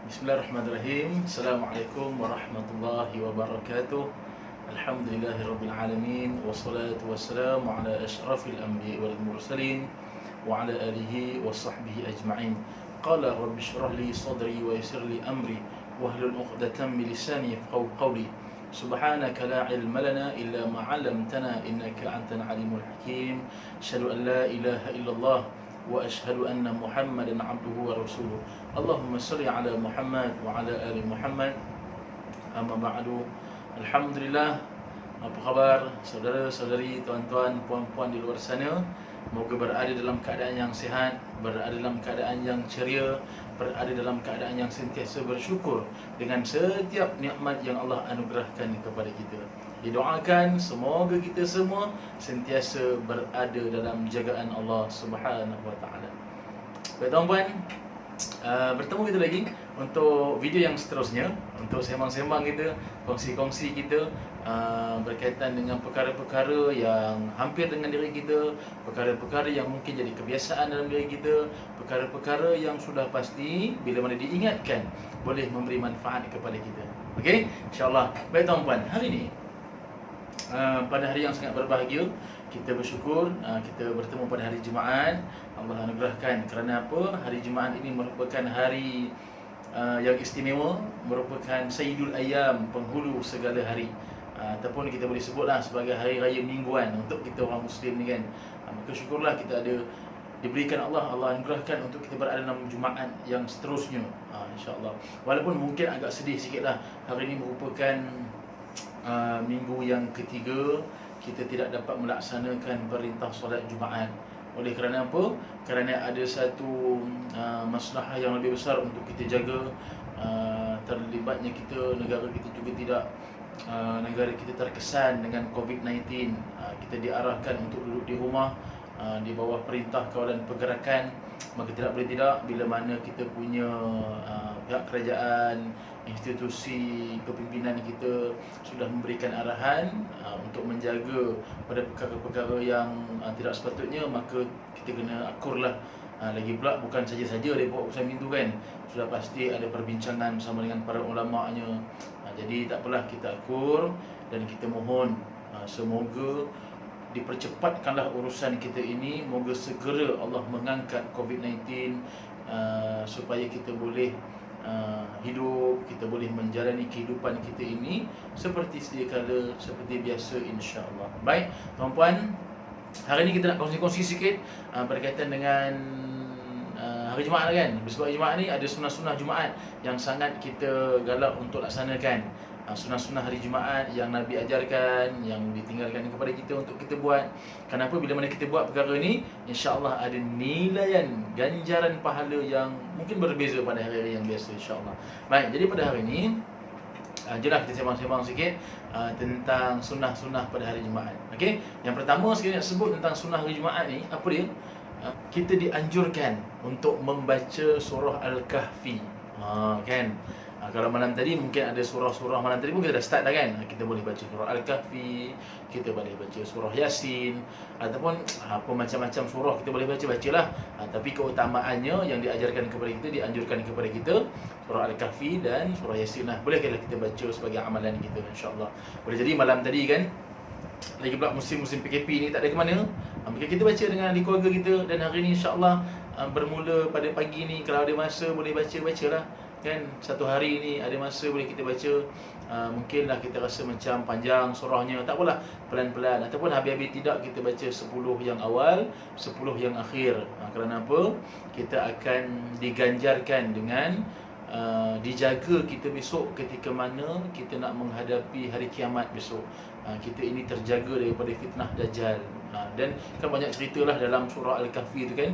Bismillahirrahmanirrahim. Assalamualaikum warahmatullahi wabarakatuh. Alhamdulillahirabbil alamin wassalatu wassalamu ala asyrafil anbiya'i wal mursalin wa ala alihi wa sahbihi ajma'in. Qala rabbi shrah li sadri wa yassir li amri wahlul 'uqdatam min lisani yafqahu qawli. Subhanaka la ilma lana illa ma 'allamtana innaka antal alimul hakim. Asyhadu an la ilaha illallah wa asyhadu anna Muhammadan abduhu wa rasuluh. Allahumma salli ala Muhammad wa ala ali Muhammad. Amma ba'du. Alhamdulillah. Apa khabar saudara-saudari, tuan-tuan, puan-puan di luar sana? Moga berada dalam keadaan yang sihat, berada dalam keadaan yang ceria, berada dalam keadaan yang sentiasa bersyukur dengan setiap nikmat yang Allah anugerahkan kepada kita. Didoakan semoga kita semua sentiasa berada dalam jagaan Allah Subhanahu wa taala. Baik tuan-puan, bertemu kita lagi untuk video yang seterusnya, untuk sembang-sembang kita, kongsi-kongsi kita berkaitan dengan perkara-perkara yang hampir dengan diri kita, perkara-perkara yang mungkin jadi kebiasaan dalam diri kita, perkara-perkara yang sudah pasti bila mana diingatkan boleh memberi manfaat kepada kita. Okey, insya-Allah. Baik tuan-puan, hari ini pada hari yang sangat berbahagia, kita bersyukur kita bertemu pada hari Jumaat. Allah anugerahkan kerana apa? Hari Jumaat ini merupakan hari yang istimewa, merupakan Sayyidul Ayyam, penghulu segala hari, ataupun kita boleh sebutlah sebagai hari raya mingguan untuk kita orang Muslim ni kan. Maka syukurlah kita ada diberikan Allah anugerahkan untuk kita berada dalam Jumaat yang seterusnya, insya-Allah. Walaupun mungkin agak sedih sikitlah, hari ini merupakan minggu yang ketiga kita tidak dapat melaksanakan perintah solat Jumaat. Oleh kerana apa? Kerana ada satu maslahah yang lebih besar untuk kita jaga. Terlibatnya kita, negara kita juga tidak, negara kita terkesan dengan COVID-19. Kita diarahkan untuk duduk di rumah di bawah perintah kawalan pergerakan. Maka tidak boleh tidak, bila mana kita punya pihak kerajaan, institusi kepimpinan kita sudah memberikan arahan untuk menjaga pada perkara-perkara yang tidak sepatutnya, maka kita kena akurlah. Lagi pula bukan saja-saja dia buat urusan itu kan, sudah pasti ada perbincangan bersama dengan para ulama'nya. Jadi tak apalah, kita akur dan kita mohon semoga dipercepatkanlah urusan kita ini. Moga segera Allah mengangkat COVID-19 supaya kita boleh hidup, kita boleh menjalani kehidupan kita ini seperti sedia kala, seperti biasa, insya-Allah. Baik, tuan-puan, hari ini kita nak kongsi-kongsi sikit berkaitan dengan hari Jumaat kan. Sebab Jumaat ni ada sunnah-sunnah Jumaat yang sangat kita galak untuk laksanakan. Sunnah-sunnah hari Jumaat yang Nabi ajarkan, yang ditinggalkan kepada kita untuk kita buat. Kenapa? Bila mana kita buat perkara ni, insya-Allah ada nilaian ganjaran pahala yang mungkin berbeza pada hari-hari yang biasa, insya-Allah. Baik, jadi pada hari ini jelah kita sembang-sembang sikit tentang sunnah-sunnah pada hari Jumaat. Okey, yang pertama sekali nak sebut tentang sunnah hari Jumaat ni, apa dia? Kita dianjurkan untuk membaca surah Al-Kahfi. Kan? Kalau malam tadi mungkin ada surah-surah malam tadi pun kita dah start dah kan. Kita boleh baca surah Al-Kahfi, kita boleh baca surah Yasin, ataupun apa macam-macam surah kita boleh bacalah. Tapi keutamaannya yang diajarkan kepada kita, dianjurkan kepada kita, surah Al-Kahfi dan surah Yasin lah. Bolehlah kita baca sebagai amalan kita, insya-Allah. Boleh jadi malam tadi kan, lagi pula musim-musim PKP ni tak ada ke mana, maka kita baca dengan ahli keluarga kita. Dan hari ni insya-Allah bermula pada pagi ni, kalau ada masa boleh bacalah kan. Satu hari ni ada masa boleh kita baca. Mungkinlah kita rasa macam panjang surahnya, tak apalah, pelan-pelan, ataupun habis-habis tidak kita baca 10 yang awal, 10 yang akhir. Kerana apa? Kita akan diganjarkan dengan dijaga kita besok ketika mana kita nak menghadapi hari kiamat besok. Kita ini terjaga daripada fitnah Dajjal. Dan kan banyak ceritalah dalam surah Al-Kahfi tu kan,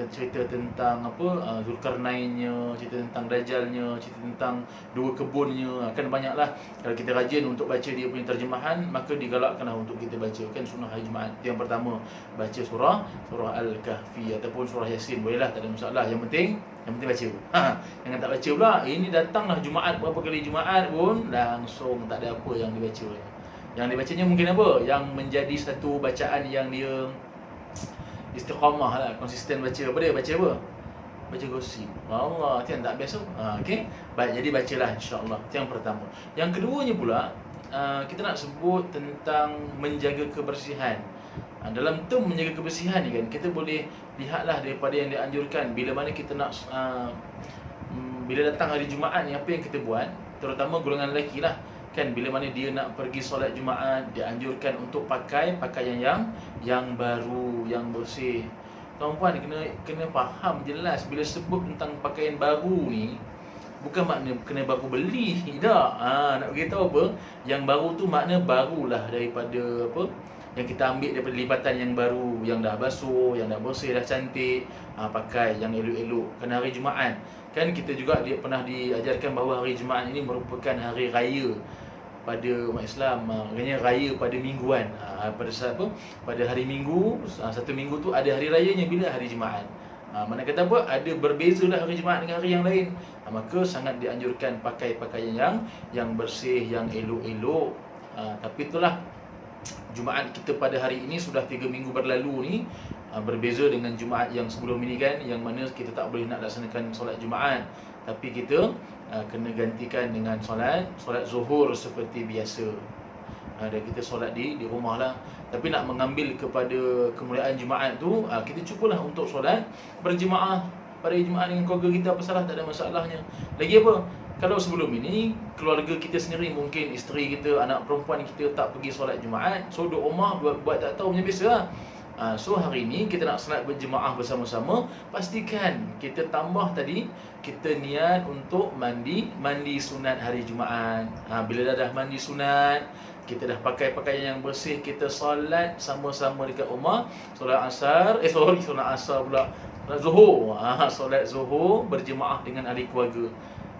cerita tentang apa, Zulkarnainnya, cerita tentang Dajjalnya, cerita tentang dua kebunnya. Kan banyaklah. Kalau kita rajin untuk baca dia punya terjemahan, maka digalakkanlah untuk kita baca kan sunnah hari Jumaat. Yang pertama, baca surah Al-Kahfi ataupun surah Yasin, bolehlah, tak ada masalah. Yang penting baca. Jangan tak baca pula. Ini datanglah Jumaat, berapa kali Jumaat pun langsung tak ada apa yang dibaca. Yang dibacanya mungkin apa? Yang menjadi satu bacaan yang dia istiqamah lah, konsisten baca. Apa dia? Baca apa? baca gosip. Allah, tu yang tak biasa. Okey. Baik, jadi bacalah insya-Allah. Itu yang pertama. Yang keduanya pula, kita nak sebut tentang menjaga kebersihan. Dalam term menjaga kebersihan ni kan, kita boleh lihatlah daripada yang dianjurkan bila mana kita nak bila datang hari Jumaat ni, apa yang kita buat, terutama golongan lelaki lah kan, bila mana dia nak pergi solat Jumaat, dianjurkan untuk pakai pakaian yang baru, yang bersih. Tuan-puan kena faham jelas, bila sebut tentang pakaian baru ni bukan makna kena baru beli, tidak. Nak beritahu apa, yang baru tu makna barulah daripada apa, yang kita ambil daripada lipatan yang baru, yang dah basuh, yang dah bersih, dah cantik, pakai yang elok-elok. Kerana hari Jumaat kan, kita juga pernah diajarkan bahawa hari Jumaat ini merupakan hari raya pada umat Islam, raya pada mingguan. Pada hari Minggu, satu minggu tu ada hari rayanya bila hari Jumaat. Mana kata apa, ada berbezalah hari Jumaat dengan hari yang lain. Maka sangat dianjurkan pakai pakaian yang bersih, yang elok-elok. Tapi itulah, Jumaat kita pada hari ini sudah 3 minggu berlalu ni, berbeza dengan Jumaat yang sebelum ini kan, yang mana kita tak boleh nak laksanakan solat Jumaat, tapi kita kena gantikan dengan solat zuhur seperti biasa. Dan kita solat di rumah lah. Tapi nak mengambil kepada kemuliaan Jumaat tu, kita cubalah untuk solat berjemaah pada Jumaat dengan keluarga kita. Apa salah, tak ada masalahnya. Lagi apa, kalau sebelum ini keluarga kita sendiri, mungkin isteri kita, anak perempuan kita tak pergi solat Jumaat, so duduk rumah buat tak tahu macam biasa lah. So hari ini kita nak solat berjemaah bersama-sama, pastikan kita tambah tadi, kita niat untuk mandi sunat hari Jumaat. Bila dah mandi sunat, kita dah pakai pakaian yang bersih, kita solat sama-sama dekat rumah, solat asar, solat asar pula, solat zuhur. Solat zuhur berjemaah dengan ahli keluarga.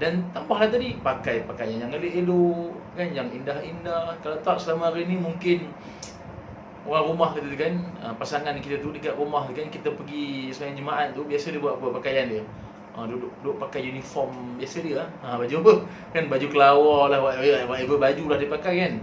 Dan tambahlah tadi, pakai pakaian yang elok-elok kan, yang indah-indah. Kalau tak selama hari ni mungkin orang rumah kita kan, pasangan kita tu dekat rumah kan, kita pergi sembahyang Jumaat tu, biasa dia buat apa pakaian dia? Duduk pakai uniform biasa dia baju apa? Kan baju kelawar lah, whatever baju lah dia pakai kan.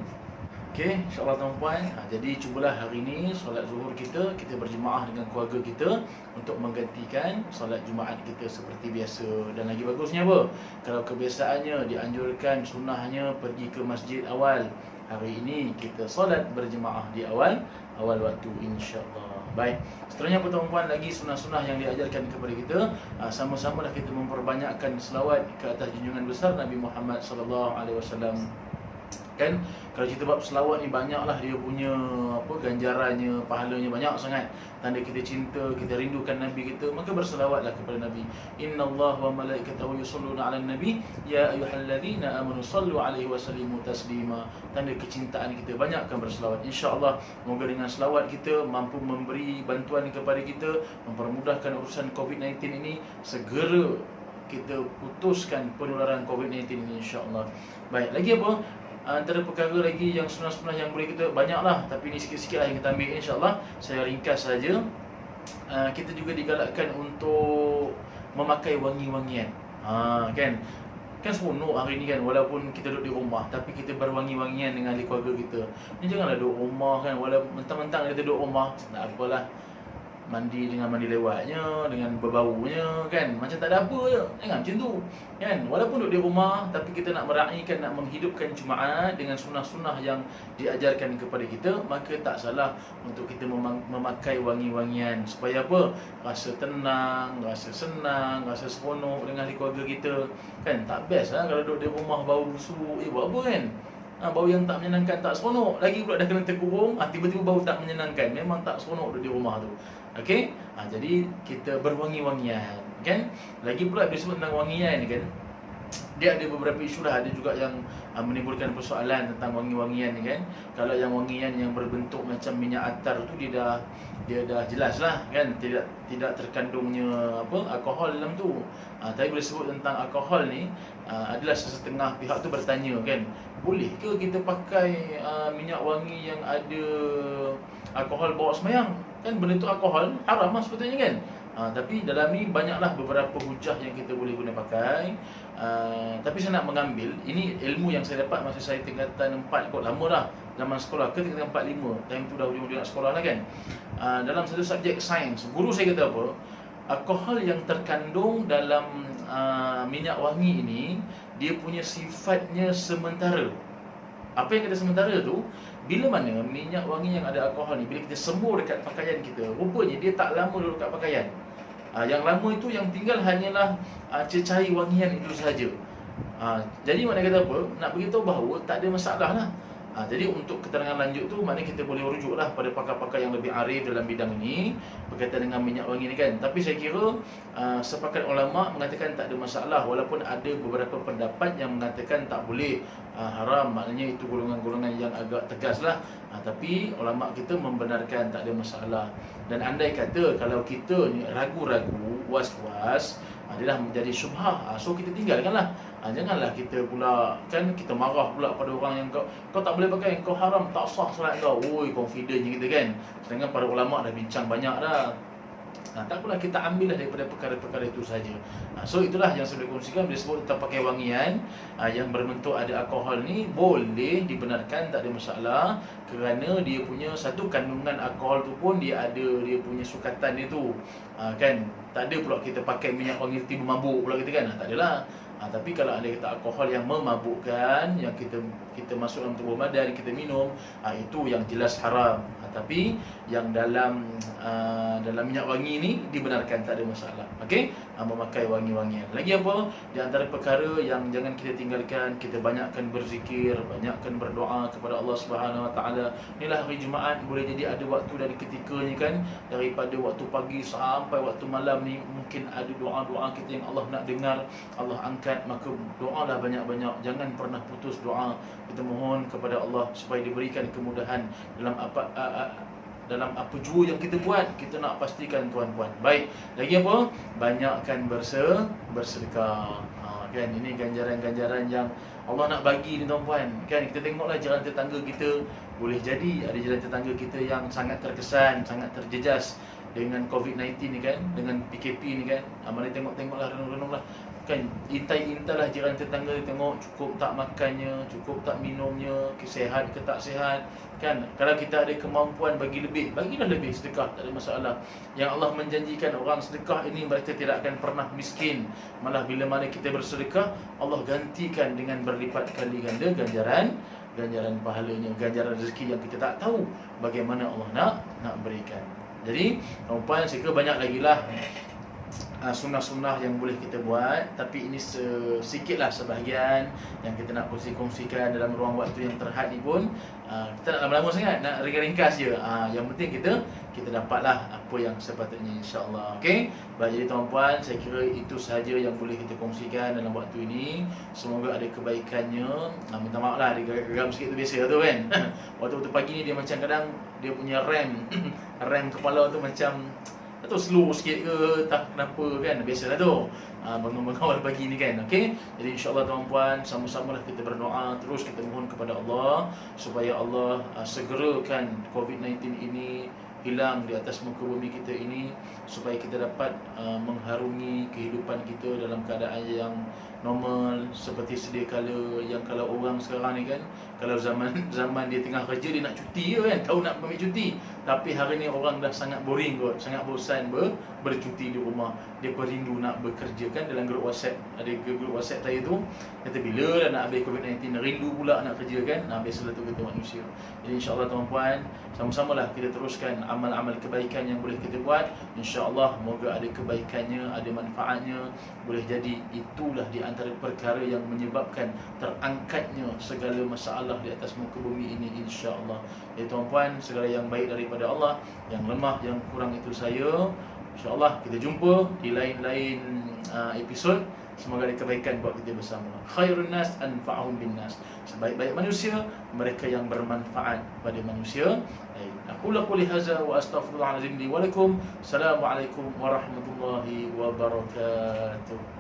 Okey, insya-Allah tuan-puan. Jadi cubalah hari ini solat zuhur kita berjemaah dengan keluarga kita untuk menggantikan solat Jumaat kita seperti biasa. Dan lagi bagusnya apa? Kalau kebiasaannya dianjurkan, sunnahnya pergi ke masjid awal, hari ini kita solat berjemaah di awal waktu, insya-Allah. Baik, seterusnya tuan-puan, lagi sunnah-sunnah yang diajarkan kepada kita, sama-samalah kita memperbanyakkan selawat ke atas junjungan besar Nabi Muhammad sallallahu alaihi wasallam. Kan, kalau kita buat selawat ni, banyaklah dia punya ganjarannya, pahalanya banyak sangat. Tanda kita cinta, kita rindukan Nabi kita, maka berselawatlah kepada Nabi. Innallaha wa malaikatahu yusholluna 'alan nabi ya ayyuhalladzina amanu shallu 'alaihi wa sallimu taslima. Tanda kecintaan kita, banyakkan berselawat. Insya-Allah, moga dengan selawat kita mampu memberi bantuan kepada kita, mempermudahkan urusan COVID-19 ini, segera kita putuskan penularan COVID-19 ini, insya-Allah. Baik, lagi apa? Antara perkara lagi yang sunnah-sunnah yang boleh kita, banyaklah, tapi ni sikit-sikit lah yang kita ambil, insya-Allah. Saya ringkas saja. Kita juga digalakkan untuk memakai wangi-wangian. Kan seronok hari ni kan, walaupun kita duduk di rumah, tapi kita berwangi-wangian dengan ahli keluarga kita. Ni janganlah duduk rumah kan, walaupun mentang-mentang kita duduk rumah, tak apalah, mandi dengan mandi lewatnya, dengan berbaunya kan, macam tak ada apa je. Jangan macam tu kan. Walaupun duduk di rumah, tapi kita nak meraihkan, nak menghidupkan Jumaat dengan sunnah-sunnah yang diajarkan kepada kita, maka tak salah untuk kita memakai wangi-wangian. Supaya apa? Rasa tenang, rasa senang, rasa seronok dengan ahli keluarga kita kan. Tak best lah kalau duduk di rumah bau busuk, buat apa kan? Bau yang tak menyenangkan, tak seronok. Lagi pula dah kena terkurung, tiba-tiba bau tak menyenangkan, memang tak seronok duduk di rumah tu. Okey, jadi kita berwangi-wangian kan. Lagi pula bila sebut tentang wangian ni kan, dia ada beberapa isu lah. Ada juga yang menimbulkan persoalan tentang wangi-wangian ni kan. Kalau yang wangian yang berbentuk macam minyak atar tu, dia dah jelas lah kan, tidak terkandungnya alkohol dalam tu. Tapi bila sebut tentang alkohol ni, adalah sesetengah pihak tu bertanya kan, boleh ke kita pakai minyak wangi yang ada alkohol bawa sembahyang? Kan benda tu alkohol, haram lah sebetulnya kan. Tapi dalam ni banyaklah beberapa hujah yang kita boleh guna pakai. Tapi saya nak mengambil, ini ilmu yang saya dapat masa saya tingkatan 4, kot lama dah, zaman sekolah ke tingkatan 4, 5. Time tu dah hujung-hujung nak sekolah lah kan. Dalam satu subjek sains, guru saya kata apa, alkohol yang terkandung dalam minyak wangi ini, dia punya sifatnya sementara. Apa yang kata sementara tu, bila mana minyak wangi yang ada alkohol ni, bila kita semur dekat pakaian kita, rupanya dia tak lama duduk dekat pakaian. Yang lama itu yang tinggal hanyalah cecair wangian itu sahaja. Jadi maknanya kata apa? Nak beritahu bahawa tak ada masalah lah. Jadi untuk keterangan lanjut tu, maknanya kita boleh rujuklah pada pakar-pakar yang lebih arif dalam bidang ini berkaitan dengan minyak wangi ni kan. Tapi saya kira sepakat ulama mengatakan tak ada masalah, walaupun ada beberapa pendapat yang mengatakan tak boleh, haram, maknanya itu golongan-golongan yang agak tegas lah. Tapi ulama kita membenarkan tak ada masalah. Dan andai kata kalau kita ni ragu-ragu, was-was, dia dah menjadi syubhah, so kita tinggalkanlah. Janganlah kita pula, kan kita marah pula pada orang yang kau tak boleh pakai, kau haram, tak sah solat kau. Oi, confident je kita kan. Sedangkan para ulama dah bincang banyak dah. Tak apalah, kita ambillah daripada perkara-perkara itu saja. So itulah yang saya boleh kongsikan. Bila sebut tentang pakai wangian yang berbentuk ada alkohol ni, boleh dibenarkan, tak ada masalah, kerana dia punya satu kandungan alkohol tu pun dia ada dia punya sukatan dia tu. Kan, tak ada pula kita pakai minyak wangi tiba mabuk pula kita kan. Tak adalah. Tapi kalau ada kata alkohol yang memabukkan, yang kita masuk dalam tubuh badan, kita minum, itu yang jelas haram. Tapi yang dalam minyak wangi ni dibenarkan, tak ada masalah. Okey, memakai wangi-wangian. Lagi apa? Di antara perkara yang jangan kita tinggalkan, kita banyakkan berzikir, banyakkan berdoa kepada Allah Subhanahu Wa Taala. Inilah hari Jumaat, boleh jadi ada waktu dari ketikanya kan, daripada waktu pagi sampai waktu malam ni, mungkin ada doa-doa kita yang Allah nak dengar, Allah angkat, maka doalah banyak-banyak. Jangan pernah putus doa. Kita mohon kepada Allah supaya diberikan kemudahan dalam apa jua yang kita buat. Kita nak pastikan tuan-puan. Baik, lagi apa? Banyakkan bersedekah. Kan, ini ganjaran-ganjaran yang Allah nak bagi ni tuan-puan. Kan, kita tengoklah jalan tetangga kita, boleh jadi ada jalan tetangga kita yang sangat terkesan, sangat terjejas dengan COVID-19 ni kan, dengan PKP ni kan. Mari tengoklah, renung-renunglah kan, intai-intailah jiran tetangga, tengok cukup tak makannya, cukup tak minumnya, sihat ke tak sihat kan. Kalau kita ada kemampuan bagi lebih, bagilah lebih, sedekah, tak ada masalah. Yang Allah menjanjikan orang sedekah ini mereka tidak akan pernah miskin. Malah bila mana kita bersedekah, Allah gantikan dengan berlipat kali ganda ganjaran pahalanya, ganjaran rezeki yang kita tak tahu bagaimana Allah nak berikan. Jadi tuan-puan, saya kira banyak lagi lah sunnah-sunnah yang boleh kita buat, tapi ini sikitlah sebahagian yang kita nak kongsikan dalam ruang waktu yang terhad ni pun. Kita nak lama-lama sangat, nak ringkas je. Yang penting kita dapatlah apa yang sepatutnya, insya-Allah. Okey. Baik, jadi tuan-puan, saya kira itu sahaja yang boleh kita kongsikan dalam waktu ini. Semoga ada kebaikannya. Minta maaf lah, ada geram sikit tu, biasa tu kan. Waktu-waktu pagi ni dia macam kadang dia punya rem kepala tu macam atau slow sikit ke, tak kenapa kan, biasalah tu bangun-bangun awal pagi ni kan. Okey, jadi insya-Allah tuan-puan, sama-samalah kita berdoa, terus kita mohon kepada Allah supaya Allah segerakan COVID-19 ini hilang di atas muka bumi kita ini, supaya kita dapat mengharungi kehidupan kita dalam keadaan yang normal seperti sedia kala. Yang kalau orang sekarang ni kan, kalau zaman dia tengah kerja, dia nak cuti je kan, tahu nak ambil cuti, tapi hari ni orang dah sangat boring kot, sangat bosan bercuti di rumah. Dia perindu nak bekerja kan. Dalam grup WhatsApp, ada grup WhatsApp saya tu, kata bila dah nak habis COVID-19, rindu pula nak kerja kan. Biasalah tu kita manusia. Jadi insya-Allah tuan-puan, sama-samalah kita teruskan amal-amal kebaikan yang boleh kita buat. InsyaAllah moga ada kebaikannya, ada manfaatnya. Boleh jadi itulah di antara perkara yang menyebabkan terangkatnya segala masalah di atas muka bumi ini, insyaAllah. Jadi tuan-puan, segala yang baik daripada Allah, yang lemah, yang kurang itu saya. InsyaAllah kita jumpa di lain-lain episod. Semoga ada kebaikan buat kita bersama. Khairun nas anfa'uhum bin nas. Sebaik-baik manusia mereka yang bermanfaat pada manusia. Aku qouli hadza wa astaghfirullahalazim li wa lakum. Assalamualaikum warahmatullahi wabarakatuh.